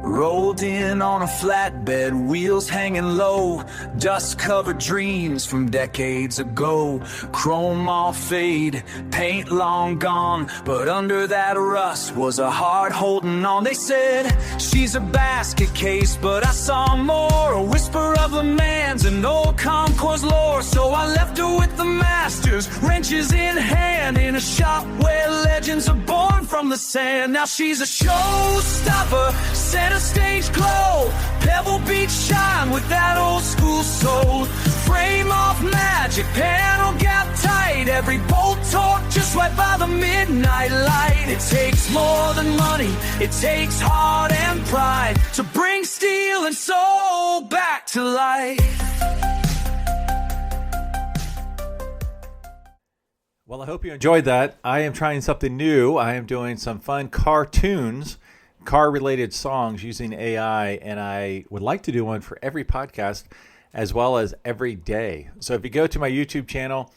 Rolled in on a flatbed, wheels hanging low, dust-covered dreams from decades ago. Chrome all fade, paint long gone, but under that rust was a heart holding on. They said she's a basket case, but I saw more, a whisper of Le Mans and old concours lore. So I left her with the masters, wrenches in hand, in a shop where legends are born from the sand. Now she's a showstopper, center stage glow, Pebble Beach shine with that old school soul. Frame off magic, panel gap tight, every bolt torque just right by the midnight light. It takes more than money, it takes heart and pride to bring steel and soul back to life. Well, I hope you enjoyed that. I am trying something new. I am doing some fun cartoons, car-related songs using AI, and I would like to do one for every podcast as well as every day. So if you go to my YouTube channel,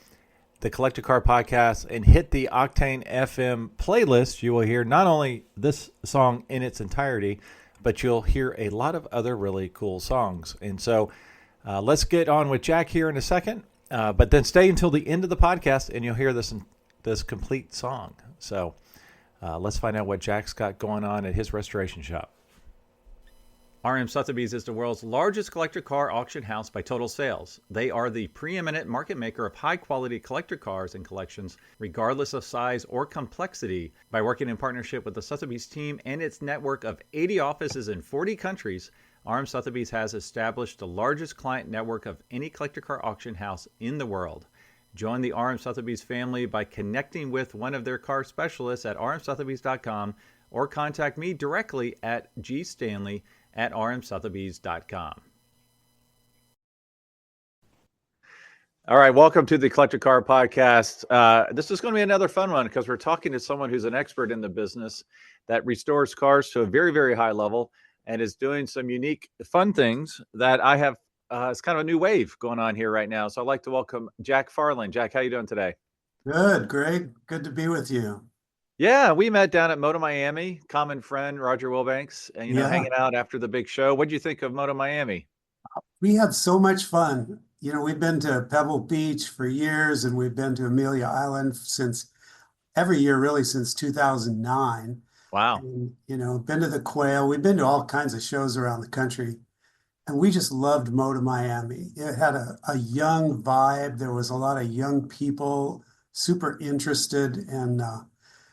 the Collector Car Podcast, and hit the Octane FM playlist, you will hear not only this song in its entirety, but you'll hear a lot of other really cool songs. And so let's get on with Jack here in a second. But then stay until the end of the podcast and you'll hear this complete song. So let's find out what Jack's got going on at his restoration shop. RM Sotheby's is the world's largest collector car auction house by total sales. They are the preeminent market maker of high-quality collector cars and collections, regardless of size or complexity. By working in partnership with the Sotheby's team and its network of 80 offices in 40 countries, RM Sotheby's has established the largest client network of any collector car auction house in the world. Join the RM Sotheby's family by connecting with one of their car specialists at rmsotheby's.com or contact me directly at gstanley@rmsotheby's.com. All right, welcome to the Collector Car Podcast. This is going to be another fun one because we're talking to someone who's an expert in the business that restores cars to a very, very high level and is doing some unique, fun things that I have. It's kind of a new wave going on here right now. So I'd like to welcome Jack Farland. Jack, how you doing today? Good, Greg. Good to be with you. Yeah, we met down at Moto Miami, common friend Roger Wilbanks, and hanging out after the big show. What did you think of Moto Miami? We had so much fun. We've been to Pebble Beach for years, and we've been to Amelia Island every year, really, since 2009. Wow. And, been to the Quail. We've been to all kinds of shows around the country, and we just loved Moto Miami. It had a young vibe. There was a lot of young people, super interested, and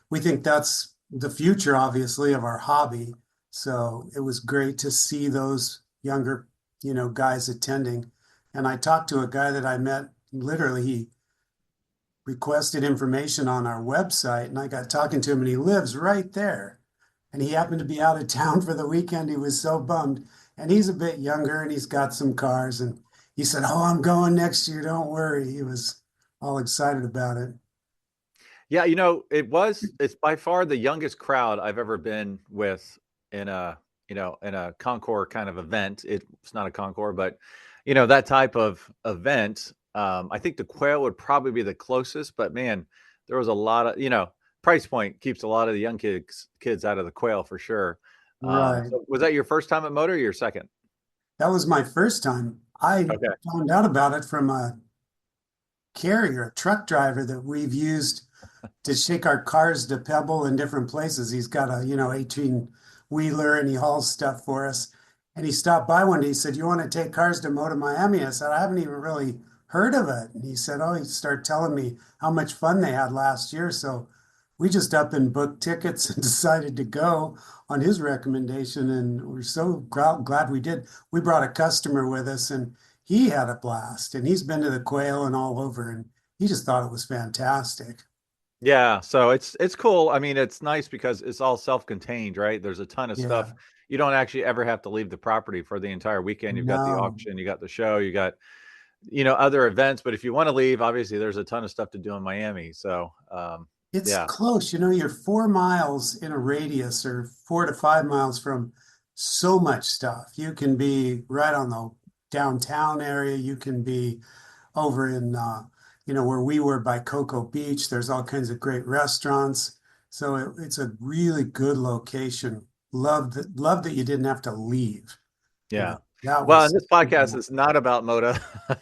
we think that's the future, obviously, of our hobby. So it was great to see those younger, guys attending. And I talked to a guy that I met, literally, he requested information on our website, and I got talking to him, and he lives right there. And he happened to be out of town for the weekend. He was so bummed. And he's a bit younger, and he's got some cars. And he said, "Oh, I'm going next year. Don't worry." He was all excited about it. Yeah, it's by far the youngest crowd I've ever been with in a concours kind of event. It's not a concours, but that type of event. I think the Quail would probably be the closest, but man, there was a lot of, price point keeps a lot of the young kids out of the Quail for sure. Right. So was that your first time at Moto or your second? That was my first time. I found out about it from a carrier, a truck driver that we've used to shake our cars to Pebble in different places. He's got a 18-wheeler and he hauls stuff for us. And he stopped by one day. He said, "You want to take cars to Moto Miami?" I said, "I haven't even really heard of it." And he said, he started telling me how much fun they had last year. So we just up and booked tickets and decided to go on his recommendation. And we're so glad we did. We brought a customer with us and he had a blast. And he's been to the Quail and all over. And he just thought it was fantastic. Yeah, so it's cool. I mean, it's nice because it's all self-contained, right? There's a ton of stuff. You don't actually ever have to leave the property for the entire weekend. You've got the auction, you got the show, you got, other events. But if you want to leave, obviously there's a ton of stuff to do in Miami. So it's close. You're 4 miles in a radius or 4 to 5 miles from so much stuff. You can be right on the downtown area. You can be over in where we were by Cocoa Beach. There's all kinds of great restaurants. So it's a really good location. loved that you didn't have to leave. You know, Yeah. that Well, and was this podcast is not about Moto.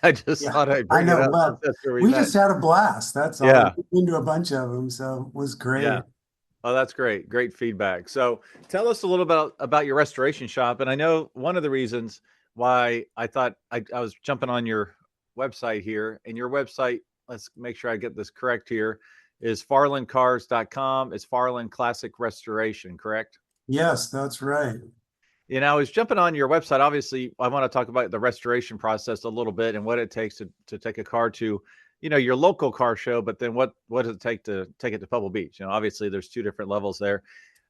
I just yeah, thought I'd I bring it know. up since Well, that's where we we met. just had a blast. That's all. Yeah. We've been to a bunch of them, so it was Yeah. great. Oh, that's great. Great feedback. So tell us a little bit about your restoration shop. And I know one of the reasons why I thought I was jumping on your website here, and your website, let's make sure I get this correct here, is farlandcars.com. It's Farland Classic Restoration, correct? Yes, that's right. I was jumping on your website. Obviously, I want to talk about the restoration process a little bit and what it takes to take a car to, your local car show, but then what does it take to take it to Pebble Beach? Obviously there's two different levels there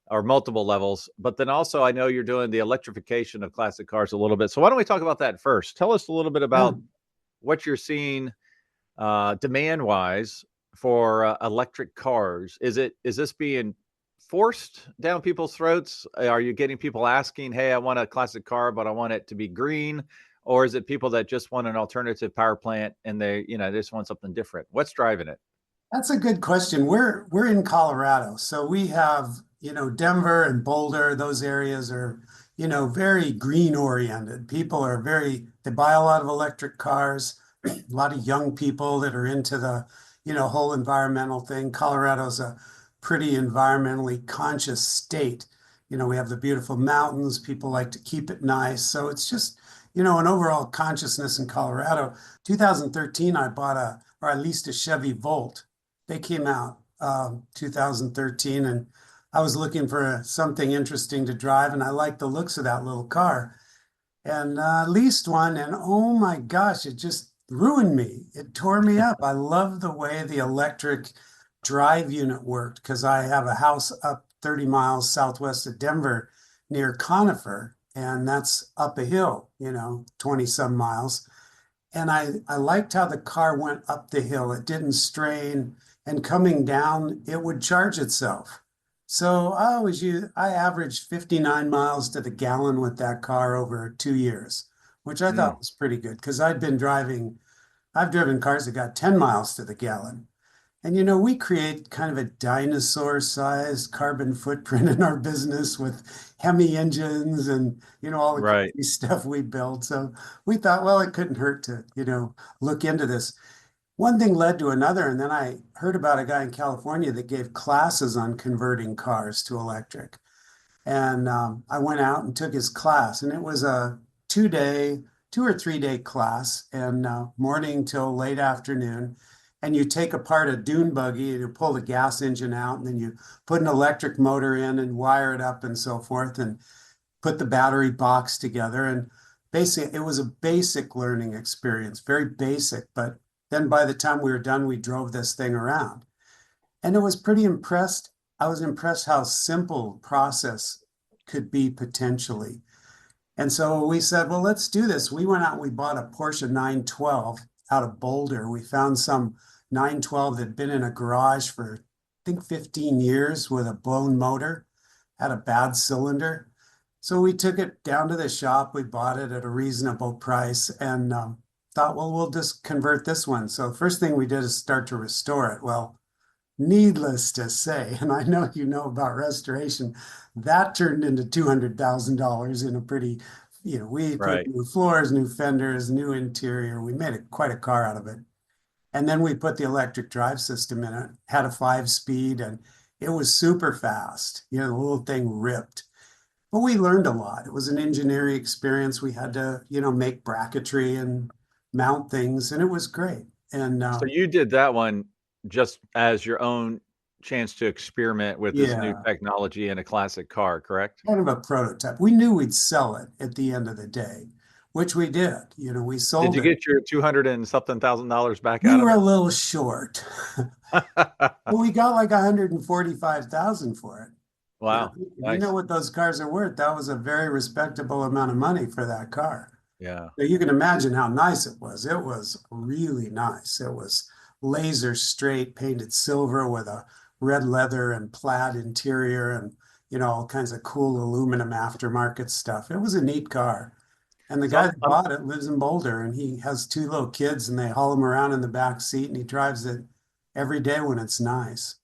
or multiple levels, but then also I know you're doing the electrification of classic cars a little bit. So why don't we talk about that first? Tell us a little bit Yeah. about what you're seeing demand wise for electric cars. Is this being forced down people's throats? Are you getting people asking, hey, I want a classic car, but I want it to be green? Or is it people that just want an alternative power plant and they just want something different? What's driving it? That's a good question. We're in Colorado, so we have, Denver and Boulder, those areas are, very green oriented. People are they buy a lot of electric cars, a lot of young people that are into the, whole environmental thing. Colorado's a pretty environmentally conscious state. We have the beautiful mountains, people like to keep it nice. So it's just, an overall consciousness in Colorado. 2013, I bought or I leased a Chevy Volt. They came out 2013, and I was looking for something interesting to drive, and I liked the looks of that little car. And leased one, and oh my gosh, it just ruined me. It tore me up. I love the way the electric drive unit worked because I have a house up 30 miles southwest of Denver near Conifer, and that's up a hill, 20 some miles. And I liked how the car went up the hill. It didn't strain, and coming down, it would charge itself. So I averaged 59 miles to the gallon with that car over 2 years, which I thought Mm, was pretty good because I've driven cars that got 10 miles to the gallon. And we create kind of a dinosaur-sized carbon footprint in our business with Hemi engines and, all the right. crazy stuff we build. So we thought, well, it couldn't hurt to, look into this. One thing led to another, and then I heard about a guy in California that gave classes on converting cars to electric. And I went out and took his class, and it was a 2 day, 2 or 3 day class, and morning till late afternoon. And you take apart a dune buggy and you pull the gas engine out, and then you put an electric motor in and wire it up and so forth, and put the battery box together. And basically, it was a basic learning experience, very basic. But then by the time we were done, we drove this thing around. And it was pretty impressed. I was impressed how simple process could be potentially. And so we said, well, let's do this. We went out and we bought a Porsche 912 out of Boulder. We found some 912 that had been in a garage for, I think, 15 years with a blown motor, had a bad cylinder. So we took it down to the shop. We bought it at a reasonable price and thought, well, we'll just convert this one. So first thing we did is start to restore it. Well, needless to say, and I know you know about restoration, that turned into $200,000 in a pretty, we put Right. new floors, new fenders, new interior. We made quite a car out of it. And then we put the electric drive system in it, had a 5 speed, and it was super fast. The little thing ripped. But we learned a lot. It was an engineering experience. We had to, make bracketry and mount things, and it was great. And So you did that one just as your own chance to experiment with this new yeah, technology in a classic car, correct? kind of a prototype. We knew we'd sell it at the end of the day, which we did. We Did sold you it. get your 200 and something thousand dollars back We out were of a it? little short, but we got like 145,000 for it. Wow. If you know Nice. what those cars are worth, that was a very respectable amount of money for that car. Yeah. So you can imagine how nice it was. It was really nice. It was laser straight, painted silver with a red leather and plaid interior and, all kinds of cool aluminum aftermarket stuff. It was a neat car. And the So guy that bought it lives in Boulder and he has two little kids and they haul him around in the back seat and he drives it every day when it's nice.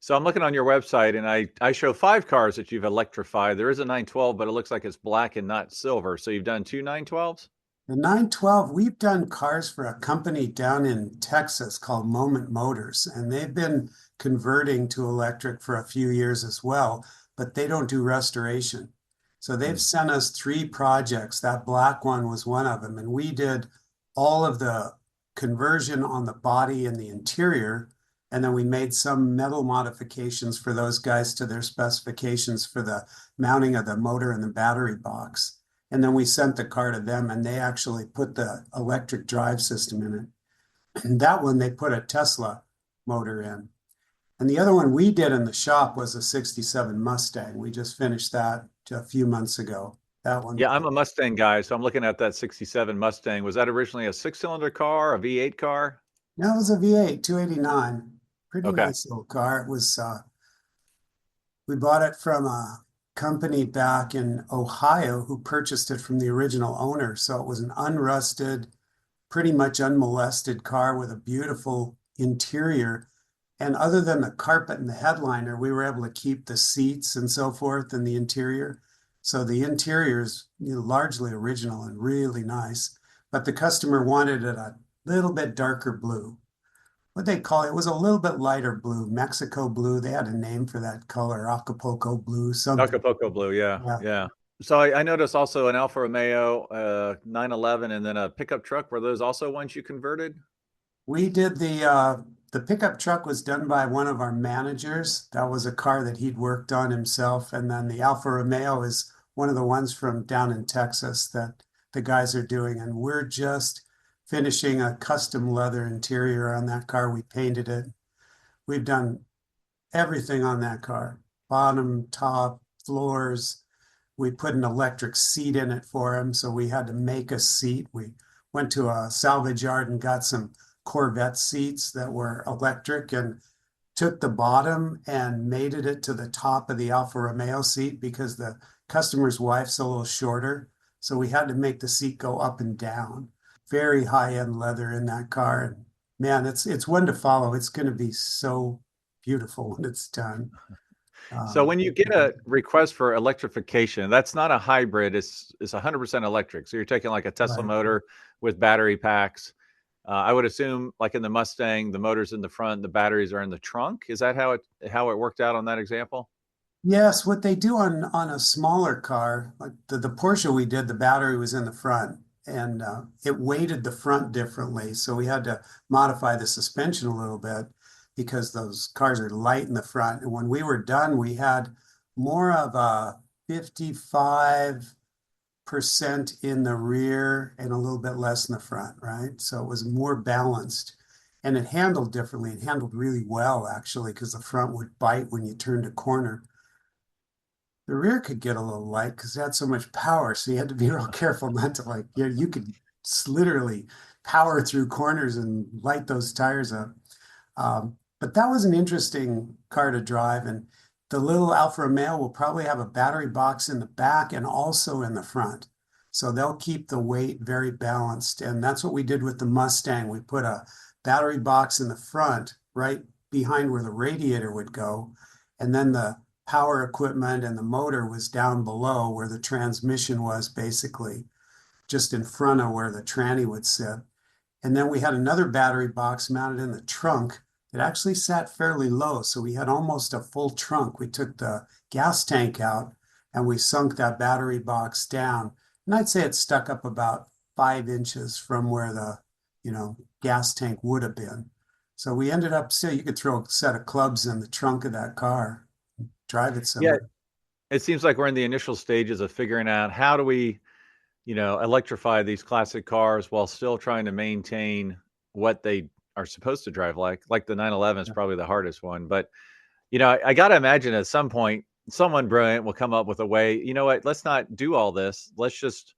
So I'm looking on your website, and I show 5 cars that you've electrified. There is a 912, but it looks like it's black and not silver. So you've done 2 912s? The 912, we've done cars for a company down in Texas called Moment Motors, and they've been converting to electric for a few years as well, but they don't do restoration. So they've Hmm. sent us 3 projects. That black one was one of them, and we did all of the conversion on the body and the interior, and then we made some metal modifications for those guys to their specifications for the mounting of the motor and the battery box. And then we sent the car to them and they actually put the electric drive system in it. And that one, they put a Tesla motor in. And the other one we did in the shop was a 67 Mustang. We just finished that a few months ago. That one, Yeah, I'm a Mustang guy, so I'm looking at that 67 Mustang. Was that originally a 6-cylinder car, a V8 car? that was a V8, 289. Pretty Okay. nice little car. It was, we bought it from a company back in Ohio who purchased it from the original owner. So it was an unrusted, pretty much unmolested car with a beautiful interior. And other than the carpet and the headliner, we were able to keep the seats and so forth in the interior. So the interior is, largely original and really nice. But the customer wanted it a little bit darker blue. What they call it was a little bit lighter blue, Mexico blue. They had a name for that color, Acapulco blue, something. Acapulco blue, yeah, Yeah. yeah. So I noticed also an Alfa Romeo 911 and then a pickup truck. Were those also ones you converted? We did the pickup truck was done by one of our managers. That was a car that he'd worked on himself. And then the Alfa Romeo is one of the ones from down in Texas that the guys are doing. And we're just finishing a custom leather interior on that car. We painted it. We've done everything on that car, bottom, top, floors. We put an electric seat in it for him, so we had to make a seat. We went to a salvage yard and got some Corvette seats that were electric and took the bottom and mated it to the top of the Alfa Romeo seat because the customer's wife's a little shorter. So we had to make the seat go up and down. Very high-end leather in that car. And man, it's one to follow. It's going to be so beautiful when it's done. So when you get a request for electrification, that's not a hybrid, it's 100% electric. So you're taking like a Tesla right. motor with battery packs. I would assume like in the Mustang, the motor's in the front, the batteries are in the trunk. Is that how it worked out on that example? Yes, what they do on a smaller car, like the Porsche we did, the battery was in the front and it weighted the front differently. So we had to modify the suspension a little bit because those cars are light in the front. And when we were done, we had more of a 55% in the rear and a little bit less in the front, right? So it was more balanced and it handled differently. It handled really well, actually, because the front would bite when you turned a corner. The rear could get a little light because it had so much power. So you had to be real careful not to you could literally power through corners and light those tires up. But that was an interesting car to drive. And the little Alfa Romeo will probably have a battery box in the back and also in the front. So they'll keep the weight very balanced. And that's what we did with the Mustang. We put a battery box in the front, right behind where the radiator would go. And then the power equipment and the motor was down below where the transmission was, basically just in front of where the tranny would sit. And then we had another battery box mounted in the trunk that actually sat fairly low. So we had almost a full trunk. We took the gas tank out and we sunk that battery box down. And I'd say it stuck up about 5 inches from where the, gas tank would have been. So we ended up still, you could throw a set of clubs in the trunk of that car, drive it Yeah, somewhere. it seems like we're in the initial stages of figuring out how do we, electrify these classic cars while still trying to maintain what they are supposed to drive like. Like the 911 is probably the hardest one, but I got to imagine at some point someone brilliant will come up with a way. You know what? Let's not do all this. Let's just,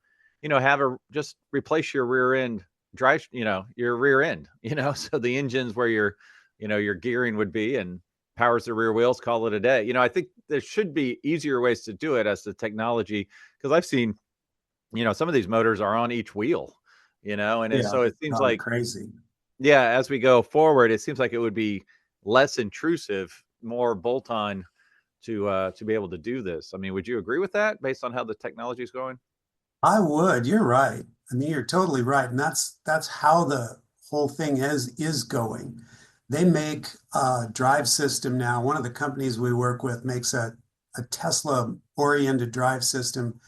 just replace your rear end drive. Your rear end. So the engine's where your gearing would be and powers the rear wheels. Call it a day. I think there should be easier ways to do it as the technology, because I've seen, some of these motors are on each wheel. Yeah, So it seems like, crazy. yeah, as we go forward, it seems like it would be less intrusive more bolt-on to be able to do this. I mean, would you agree with that based on how the technology is going? I would. You're right. I mean, you're totally right, and that's how the whole thing is going. They make a drive system now. One of the companies we work with makes a Tesla-oriented drive system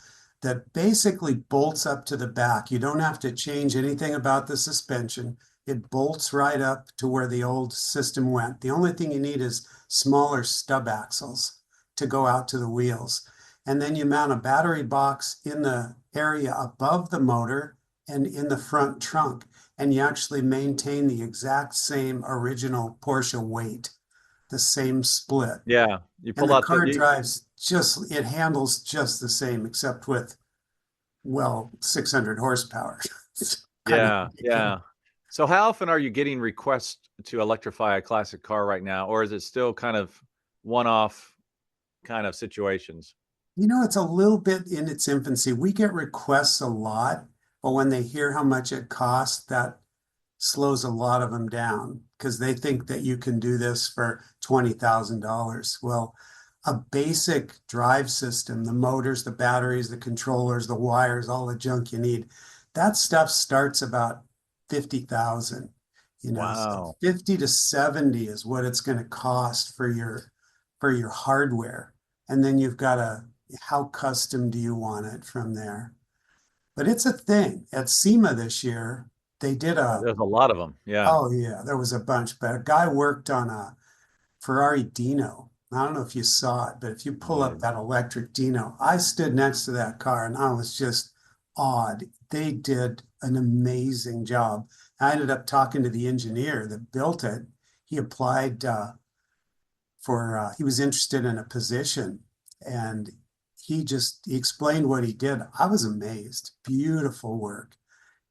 that basically bolts up to the back. You don't have to change anything about the suspension. It bolts right up to where the old system went. The only thing you need is smaller stub axles to go out to the wheels. And then you mount a battery box in the area above the motor and in the front trunk. And you actually maintain the exact same original Porsche weight, the same split. Yeah, you And pull the out car drives just, it handles just the same, except with, well, 600 horsepower. It's kind of yeah, ridiculous. yeah. So how often are you getting requests to electrify a classic car right now, or is it still kind of one-off kind of situations? You know, it's a little bit in its infancy. We get requests a lot, but when they hear how much it costs, that slows a lot of them down because they think that you can do this for $20,000. Well, a basic drive system, the motors, the batteries, the controllers, the wires, all the junk you need, that stuff starts about 50,000, so Wow. 50 to 70 is what it's going to cost for your hardware. And then you've got how custom do you want it from there? But it's a thing. At SEMA this year, they did There's a lot of them. Yeah. oh yeah, there was a bunch, but a guy worked on a Ferrari Dino. I don't know if you saw it, but if you pull up Yeah. that electric Dino, I stood next to that car and I was just awed. They did an amazing job. I ended up talking to the engineer that built it. He applied he was interested in a position and he explained what he did. I was amazed. Beautiful work.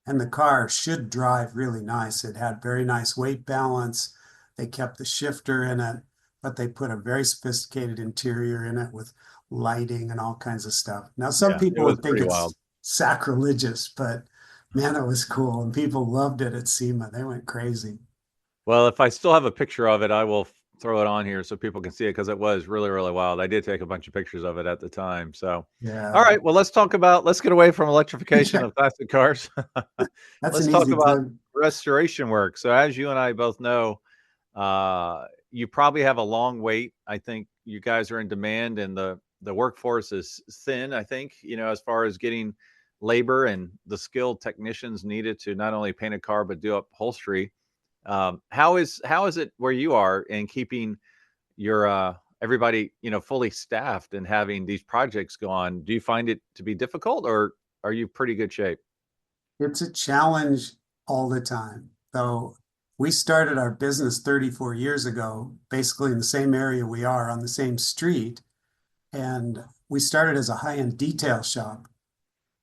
And the car should drive really nice. It had very nice weight balance. They kept the shifter in it, but they put a very sophisticated interior in it with lighting and all kinds of stuff. Now, some Yeah, it people was would think pretty wild. it's sacrilegious, but man, it was cool. And people loved it at SEMA. They went crazy. Well, if I still have a picture of it, I will throw it on here so people can see it because it was really, really wild. I did take a bunch of pictures of it at the time. So, all Yeah. right. Well, let's get away from electrification of classic cars. That's Let's an talk easy about plug. restoration work. So, as you and I both know, you probably have a long wait. I think you guys are in demand, and the workforce is thin. I think as far as getting labor and the skilled technicians needed to not only paint a car but do upholstery. How is it where you are in keeping your everybody fully staffed and having these projects go on? Do you find it to be difficult, or are you pretty good shape? It's a challenge all the time. Though we started our business 34 years ago, basically in the same area we are on the same street. And we started as a high-end detail shop.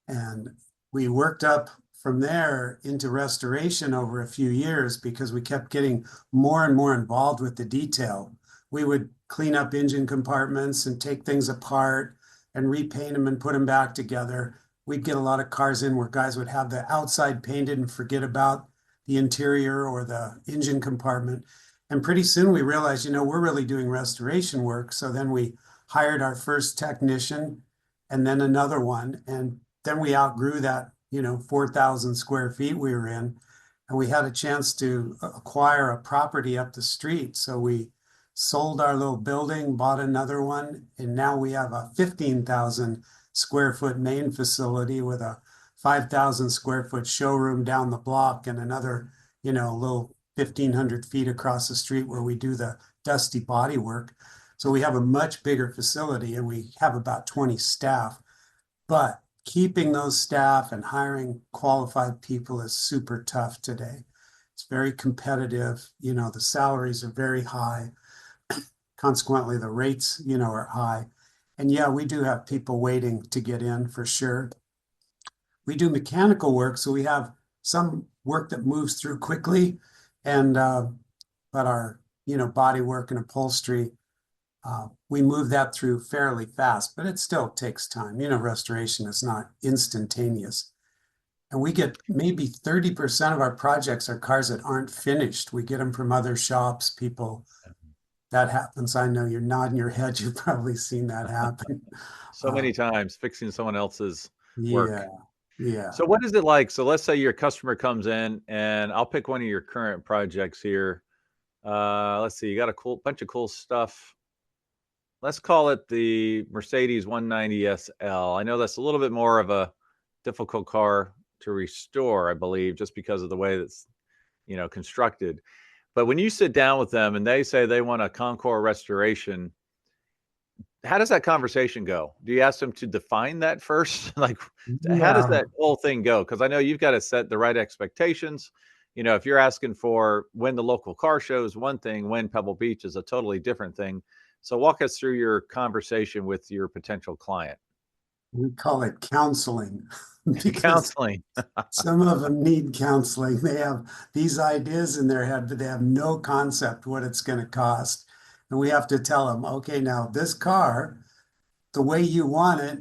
And we worked up from there into restoration over a few years because we kept getting more and more involved with the detail. We would clean up engine compartments and take things apart and repaint them and put them back together. We'd get a lot of cars in where guys would have the outside painted and forget about the interior or the engine compartment. And pretty soon we realized, we're really doing restoration work. So then we hired our first technician and then another one. And then we outgrew that, 4,000 square feet we were in. And we had a chance to acquire a property up the street. So we sold our little building, bought another one, and now we have a 15,000 square foot main facility with a 5,000 square foot showroom down the block and another, little 1,500 feet across the street where we do the dusty body work. So we have a much bigger facility and we have about 20 staff. But keeping those staff and hiring qualified people is super tough today. It's very competitive. The salaries are very high. Consequently, the rates, are high. And yeah, we do have people waiting to get in for sure. We do mechanical work, so we have some work that moves through quickly, and but our body work and upholstery, we move that through fairly fast, but it still takes time. Restoration is not instantaneous. And we get maybe 30% of our projects are cars that aren't finished. We get them from other shops, people that happens. I know you're nodding your head. You've probably seen that happen. So Uh, many times fixing someone else's yeah, work. yeah. So what is it like? So let's say your customer comes in, and I'll pick one of your current projects here. Let's see, you got a cool bunch of cool stuff. Let's call it the Mercedes 190 SL. I know that's a little bit more of a difficult car to restore, I believe, just because of the way that's, constructed. But when you sit down with them and they say they want a Concours restoration, how does that conversation go? Do you ask them to define that first? Like, how does Yeah, that whole thing go? Because I know you've got to set the right expectations. If you're asking for when the local car show is one thing, when Pebble Beach is a totally different thing. So walk us through your conversation with your potential client. we call it counseling because Counseling. some of them need counseling. They have these ideas in their head, but they have no concept what it's going to cost. And we have to tell them, okay, now this car, the way you want it,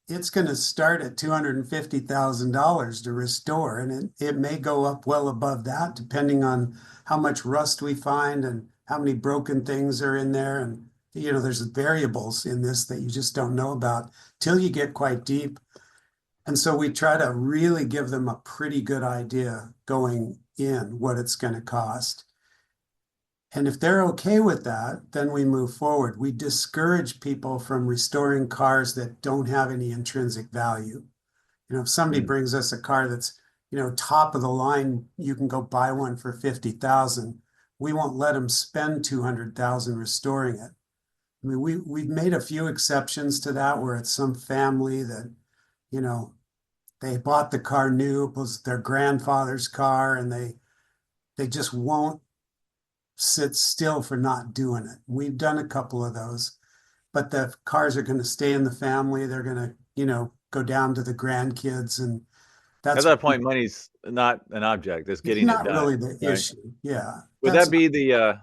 it's going to start at $250,000 to restore, and it may go up well above that, depending on how much rust we find and how many broken things are in there. And, there's variables in this that you just don't know about till you get quite deep. And so we try to really give them a pretty good idea going in what it's going to cost. And if they're okay with that, then we move forward. We discourage people from restoring cars that don't have any intrinsic value. If somebody Mm. brings us a car that's, top of the line, you can go buy one for 50,000. We won't let them spend 200,000 restoring it. I mean, we've made a few exceptions to that where it's some family that, you know, they bought the car new, it was their grandfather's car, and they just won't sit still for not doing it. We've done a couple of those, but the cars are going to stay in the family. They're going to, go down to the grandkids, and At that's that point, money's not an object. It's it's getting it not done, really the right? issue. Yeah, Would that's that not be the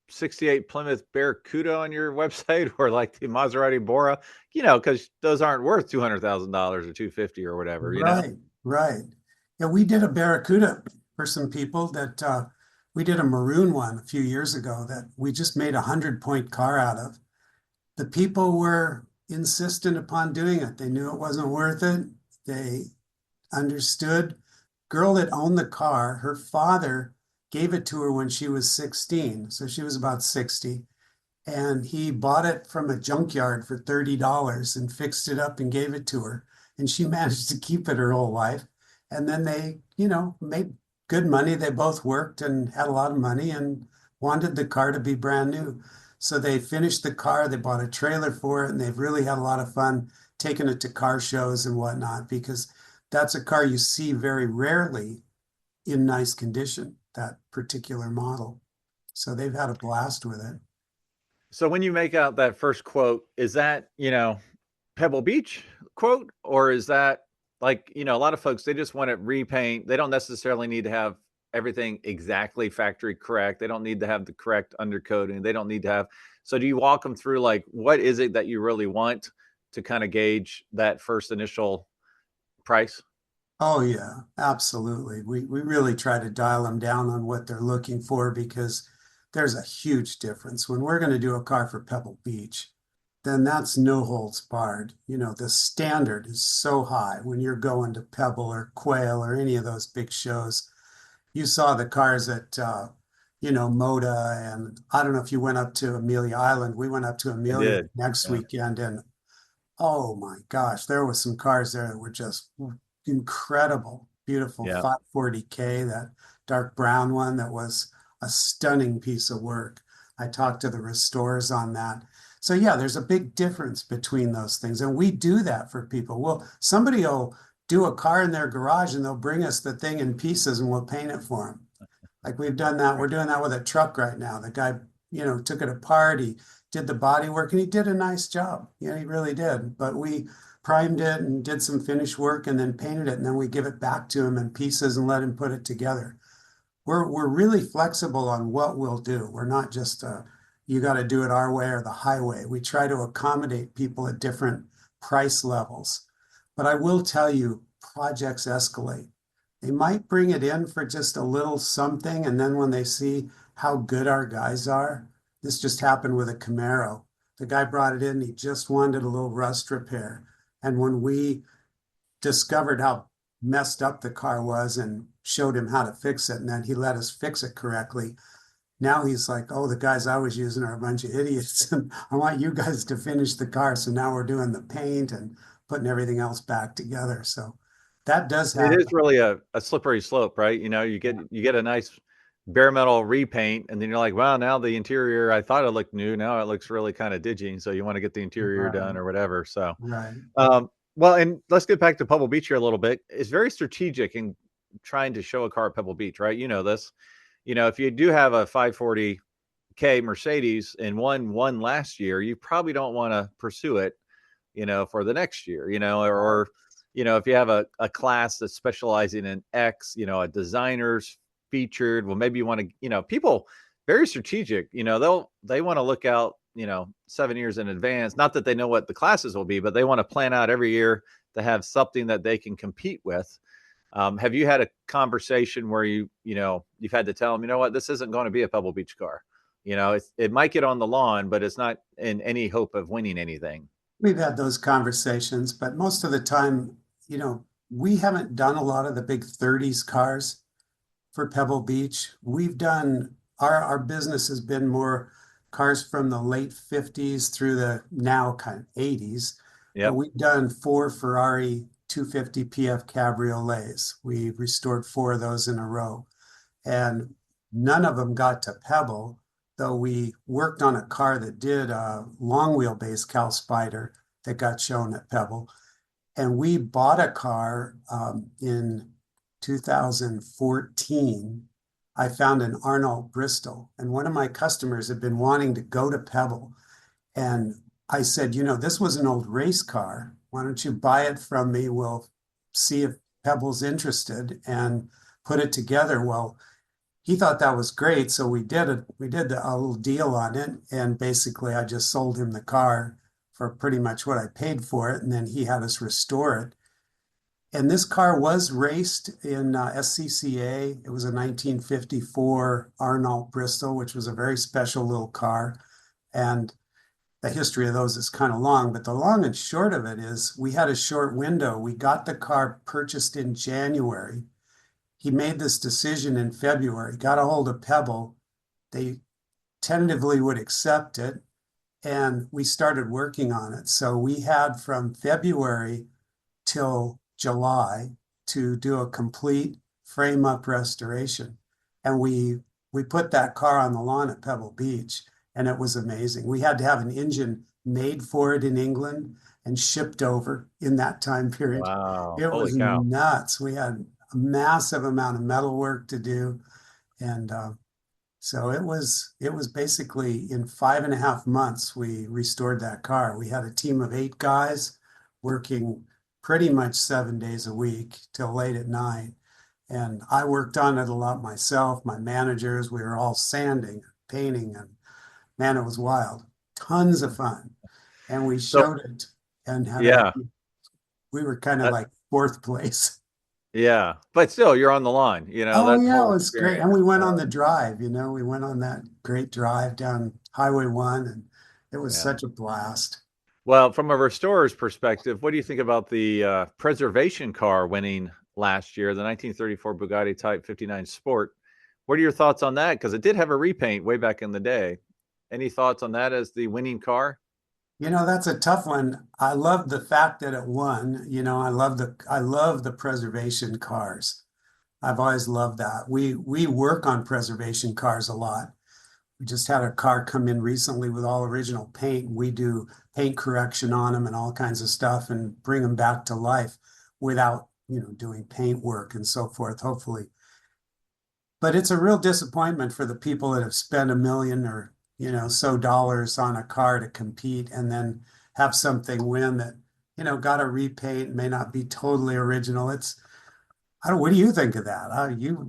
68 Plymouth Barracuda on your website or like the Maserati Bora? Because those aren't worth $200,000 or 250 or whatever. right, right. Yeah, we did a Barracuda for some people that we did a maroon one a few years ago that we just made 100-point car out of. The people were insistent upon doing it. They knew it wasn't worth it. They understood. Girl that owned the car, her father gave it to her when she was 16. So she was about 60. And he bought it from a junkyard for $30 and fixed it up and gave it to her. And she managed to keep it her whole life. And then they, made good money. They both worked and had a lot of money and wanted the car to be brand new. So they finished the car, they bought a trailer for it, and they've really had a lot of fun taking it to car shows and whatnot because that's a car you see very rarely in nice condition, that particular model. So they've had a blast with it. So when you make out that first quote, is that, Pebble Beach quote, or is that like, a lot of folks, they just want to repaint. They don't necessarily need to have everything exactly factory correct. They don't need to have the correct undercoating. They don't need to have. So do you walk them through like, what is it that you really want to kind of gauge that first initial price? Oh yeah, absolutely. We really try to dial them down on what they're looking for because there's a huge difference. When we're going to do a car for Pebble Beach, then that's no holds barred. The standard is so high when you're going to Pebble or Quail or any of those big shows. You saw the cars at Moda, and I don't know if you went up to Amelia Island. We went up to I Amelia did. next Yeah. weekend, and oh my gosh, there was some cars there that were just incredible, beautiful Yeah. 540K, that dark brown one that was a stunning piece of work. I talked to the restorers on that. So yeah, there's a big difference between those things. And we do that for people. Well, somebody will do a car in their garage and they'll bring us the thing in pieces and we'll paint it for them. Like we've done that. We're doing that with a truck right now. The guy, took it apart. He did the body work and he did a nice job. He really did. But we primed it and did some finish work and then painted it. And then we give it back to him in pieces and let him put it together. We're really flexible on what we'll do. We're not just you got to do it our way or the highway. We try to accommodate people at different price levels. But I will tell you, projects escalate. They might bring it in for just a little something, and then when they see how good our guys are, This just happened with a Camaro. The guy brought it in, he just wanted a little rust repair. And when we discovered how messed up the car was and showed him how to fix it, and then he let us fix it correctly, now he's like, oh, the guys I was using are a bunch of idiots. And I want you guys to finish the car. So now we're doing the paint and putting everything else back together. So that does It is happen. really a slippery slope, right? You get a nice bare metal repaint, and then you're like, wow, now the interior, I thought it looked new, now it looks really kind of dingy. So you want to get the interior Right, done or whatever. So, right. well, and let's get back to Pebble Beach here a little bit. It's very strategic in trying to show a car at Pebble Beach, right? You know this. If you do have a 540K Mercedes and won last year, you probably don't want to pursue it, for the next year, if you have a class that's specializing in X, a designer's featured, well, maybe you want to, people very strategic, they want to look out, 7 years in advance. Not that they know what the classes will be, but they want to plan out every year to have something that they can compete with. Have you had a conversation where you've had to tell them, you know what, this isn't going to be a Pebble Beach car? It might get on the lawn, but it's not in any hope of winning anything. We've had those conversations, but most of the time, we haven't done a lot of the big 30s cars for Pebble Beach. We've done our business has been more cars from the late 50s through the now kind of 80s. But Yep. we've done four Ferrari 250 PF cabriolets. We restored four of those in a row. And none of them got to Pebble, though we worked on a car that did a long wheelbase Cal Spider that got shown at Pebble. And we bought a car in 2014. I found an Arnold Bristol, and one of my customers had been wanting to go to Pebble. And I said, this was an old race car. Why don't you buy it from me? We'll see if Pebble's interested and put it together. Well, he thought that was great. So we did it. We did a little deal on it. And basically, I just sold him the car for pretty much what I paid for it. And then he had us restore it. And this car was raced in SCCA. It was a 1954 Arnold Bristol, which was a very special little car. And the history of those is kind of long, but the long and short of it is we had a short window. We got the car purchased in January. He made this decision in February, got a hold of Pebble. They tentatively would accept it, and we started working on it. So we had from February till July to do a complete frame up restoration. And we put that car on the lawn at Pebble Beach, and it was amazing. We had to have an engine made for it in England and shipped over in that time period. Wow. It Holy was cow. nuts. We had a massive amount of metal work to do. And so it was basically in 5.5 months we restored that car. We had a team of 8 guys working pretty much 7 days a week till late at night. And I worked on it a lot myself, my managers, we were all sanding, painting, and man, it was wild. Tons of fun. And we So, showed it and yeah. we were kind of that- like fourth place. yeah. But still, you're on the line, Oh that yeah, it whole was great. And experience. we went on the drive, we went on that great drive down Highway 1 and it was Yeah. such a blast. Well, from a restorer's perspective, what do you think about the preservation car winning last year, the 1934 Bugatti Type 59 Sport? What are your thoughts on that? Because it did have a repaint way back in the day. Any thoughts on that as the winning car? That's a tough one. I love the fact that it won. I love the preservation cars. I've always loved that. We work on preservation cars a lot. We just had a car come in recently with all original paint. We do paint correction on them and all kinds of stuff and bring them back to life without, doing paint work and so forth, hopefully. But it's a real disappointment for the people that have spent a million or, so dollars on a car to compete and then have something win that, got a repaint, may not be totally original. I don't, what do you think of that? You've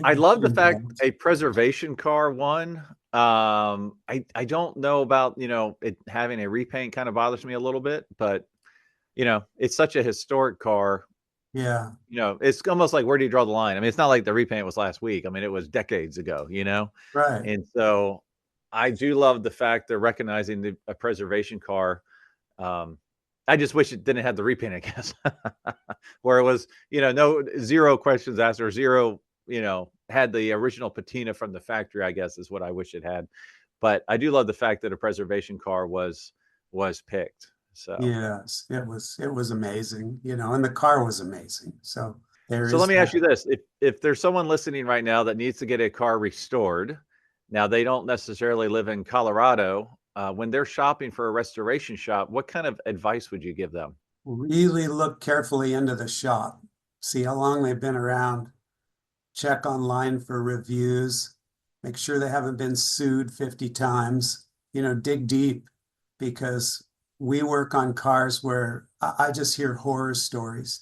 I love the been fact involved. a preservation car won. I don't know about, it having a repaint kind of bothers me a little bit, but it's such a historic car. Yeah, It's almost like, where do you draw the line? I mean, it's not like the repaint was last week. I mean, it was decades ago, right. and so I do love the fact they're recognizing a preservation car. Um, I just wish it didn't have the repaint, I guess, where it was, no zero questions asked or zero, had the original patina from the factory, I guess is what I wish it had. But I do love the fact that a preservation car was picked. So, Yes, it was amazing, and the car was amazing. So there so let is me ask you that. this: if there's someone listening right now that needs to get a car restored, now they don't necessarily live in Colorado. When they're shopping for a restoration shop, what kind of advice would you give them? Really look carefully into the shop. See how long they've been around. Check online for reviews. Make sure they haven't been sued 50 times. Dig deep because we work on cars where I just hear horror stories.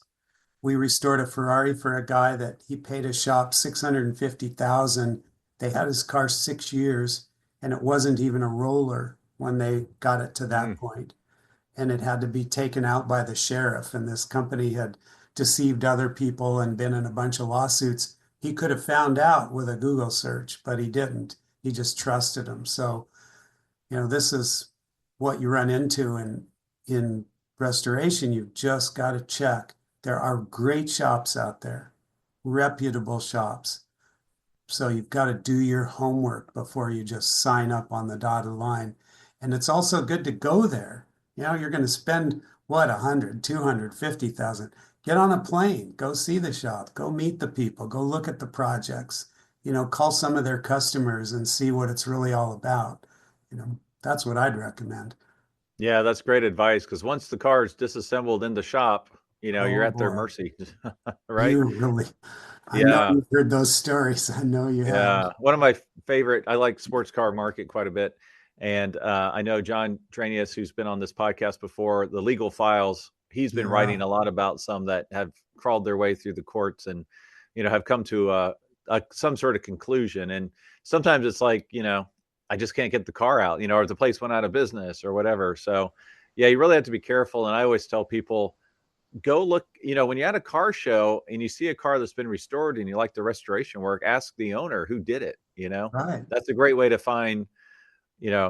We restored a Ferrari for a guy that he paid his shop 650,000. They had his car 6 years and it wasn't even a roller when they got it to that Mm, point. And it had to be taken out by the sheriff. And this company had deceived other people and been in a bunch of lawsuits. He could have found out with a Google search, but he didn't. He just trusted him. So, this is what you run into in restoration. You've just got to check. There are great shops out there, reputable shops. So you've got to do your homework before you just sign up on the dotted line. And it's also good to go there. You're going to spend what, 100, 250,000. Get on a plane, go see the shop, go meet the people, go look at the projects, call some of their customers and see what it's really all about. That's what I'd recommend. yeah, that's great advice because once the car is disassembled in the shop, you're Oh at their boy, mercy, right? you really, I know Yeah, you've heard those stories. I know you have. yeah. One of my favorite, I like sports car market quite a bit. And I know John Tranius, who's been on this podcast before, the legal files, he's been writing Yeah, a lot about some that have crawled their way through the courts and, have come to some sort of conclusion. And sometimes it's like, I just can't get the car out, or the place went out of business or whatever. So, yeah, you really have to be careful. And I always tell people, go look, when you're at a car show and you see a car that's been restored and you like the restoration work, ask the owner who did it. right. That's a great way to find,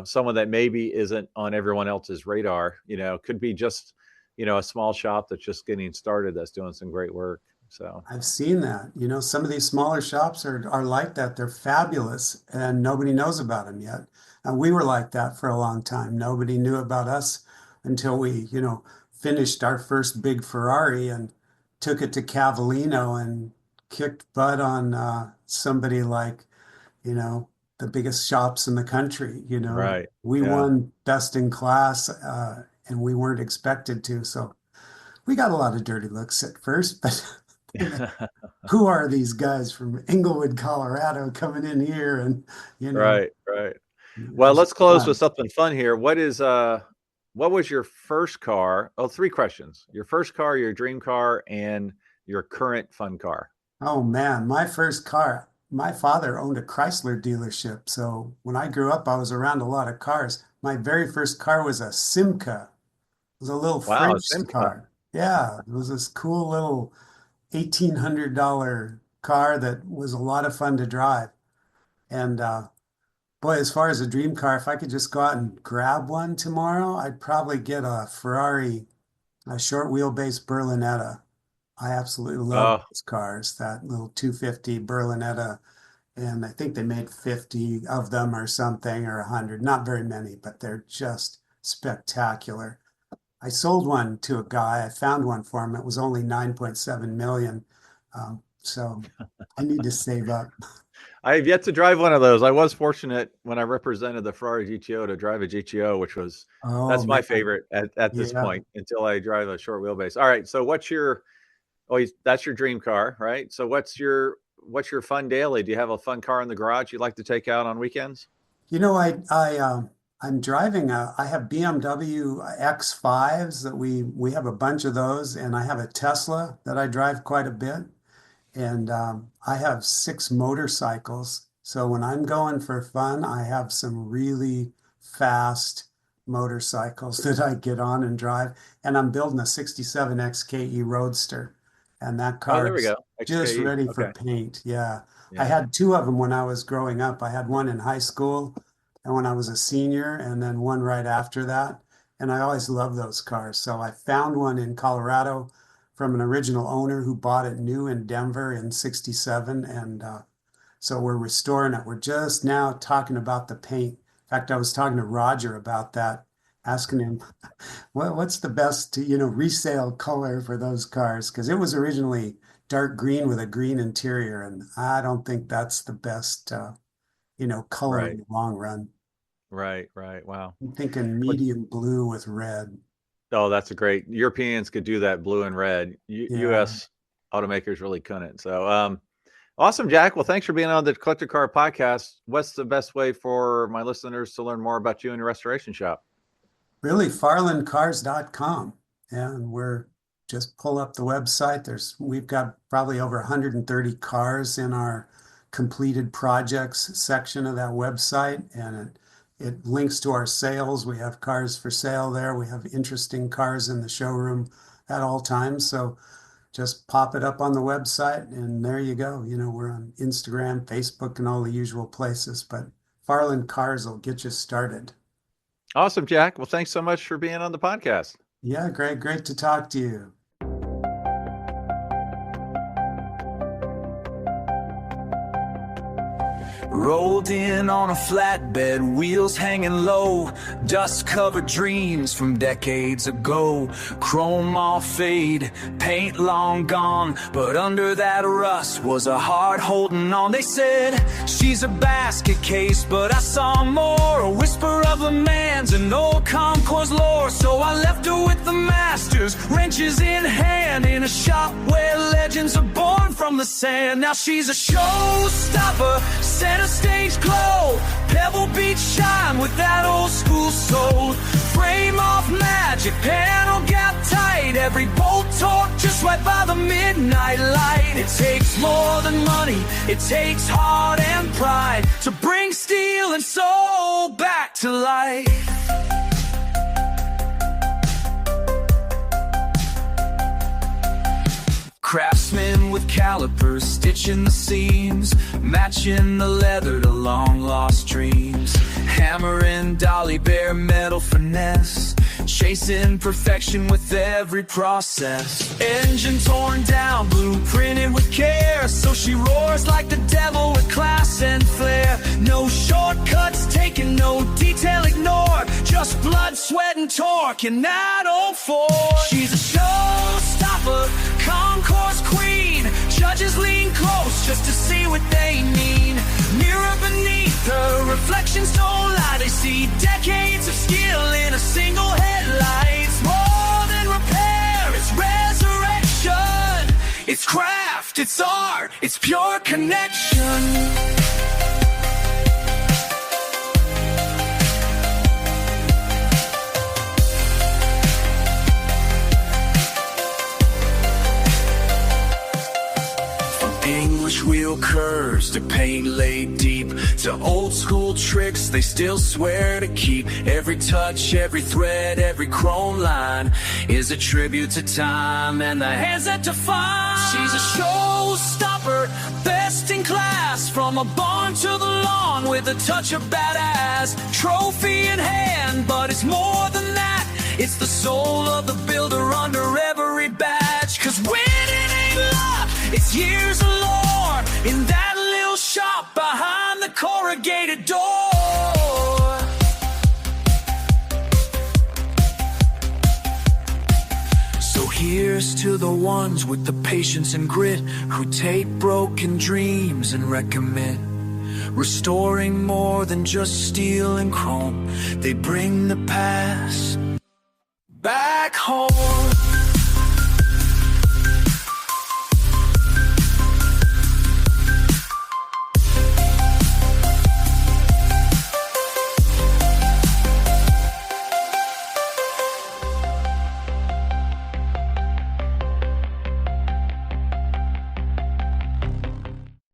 someone that maybe isn't on everyone else's radar. Could be just, a small shop that's just getting started that's doing some great work. So, I've seen that. Some of these smaller shops are like that. They're fabulous and nobody knows about them yet. And we were like that for a long time. Nobody knew about us until we, finished our first big Ferrari and took it to Cavallino and kicked butt on somebody like, you know, the biggest shops in the country. right. We Yeah. won best in class and we weren't expected to. So we got a lot of dirty looks at first, but who are these guys from Englewood, Colorado coming in here? And, you know, Right. Right. it Well, was let's close with fun. something fun here. What was your first car? Oh, three questions. Your first car, your dream car, and your current fun car. Oh man, my first car, my father owned a Chrysler dealership. So when I grew up, I was around a lot of cars. My very first car was a Simca. It was a little Wow, French Simca. car. Yeah, it was this cool little $1,800 car that was a lot of fun to drive. And boy, as far as a dream car, if I could just go out and grab one tomorrow, I'd probably get a Ferrari, a short wheelbase Berlinetta. I absolutely love Oh, those cars, that little 250 Berlinetta. And I think they made 50 of them or something, or 100, not very many, but they're just spectacular. I sold one to a guy. I found one for him. It was only 9.7 million. So I need to save up. I have yet to drive one of those. I was fortunate when I represented the Ferrari GTO to drive a GTO, which was Oh that's my man. favorite at this Yeah. point until I drive a short wheelbase. All right, so that's your dream car, right? So what's your fun daily? Do you have a fun car in the garage you'd like to take out on weekends? I'm driving I have BMW X5s that we have a bunch of those, and I have a Tesla that I drive quite a bit. And I have six motorcycles. So when I'm going for fun, I have some really fast motorcycles that I get on and drive. And I'm building a 67 XKE Roadster. And that Oh, there we car's go. just XKE. ready for Okay. paint. Yeah. I Yeah. had two of them when I was growing up. I had one in high school and when I was a senior, and then one right after that. And I always loved those cars. So I found one in Colorado from an original owner who bought it new in Denver in '67. And so we're restoring it. We're just now talking about the paint. In fact, I was talking to Roger about that, asking him what's the best, resale color for those cars? Because it was originally dark green with a green interior, and I don't think that's the best, color in Right. the long run. Right. Right. Wow. I'm thinking What? medium blue with red. Oh, that's a great. Europeans could do that blue and red. Yeah, U.S. automakers really couldn't. So, awesome, Jack. Well, thanks for being on the Collector Car Podcast. What's the best way for my listeners to learn more about you and your restoration shop? really, farlandcars.com. And we're just pull up the website. We've got probably over 130 cars in our completed projects section of that website, and it links to our sales. We have cars for sale there. We have interesting cars in the showroom at all times. So just pop it up on the website, and there you go. We're on Instagram, Facebook, and all the usual places, but Farland Cars will get you started. Awesome, Jack. Well, thanks so much for being on the podcast. Yeah, great to talk to you. Rolled in on a flatbed, wheels hanging low, dust-covered dreams from decades ago. Chrome all fade, paint long gone, but under that rust was a heart holding on. They said she's a basket case, but I saw more, a whisper of a man's and old concours lore. So I left her with the masters, wrenches in hand, in a shop where legends are born from the sand. Now she's a showstopper, center stage glow, Pebble Beach shine with that old school soul. Frame off magic, panel gap tight, every bolt torque just right by the midnight light. It takes more than money, it takes heart and pride to bring steel and soul back to life. Craftsmen with calipers, stitching the seams, matching the leather to long-lost dreams. Hammering dolly bare metal finesse, chasing perfection with every process. Engine torn down, blueprinted with care, so she roars like the devil with class and flair. No shortcuts taken, no detail ignored, just blood, sweat, and torque in that old Ford. She's a showstopper, concours queen. Judges lean close just to see what they mean. Mirror beneath her, reflections don't lie. They see decades of skill in a single headlight. It's more than repair, it's resurrection. It's craft, it's art, it's pure connection. Wheel curves to paint laid deep, to old school tricks they still swear to keep. Every touch, every thread, every chrome line is a tribute to time and the hands that define. She's a showstopper, best in class, from a barn to the lawn with a touch of badass. Trophy in hand, but it's more than that. It's the soul of the builder under every badge. 'Cause winning ain't luck, it's years of lore in that little shop behind the corrugated door. So here's to the ones with the patience and grit, who take broken dreams and recommit restoring more than just steel and chrome. They bring the past back home.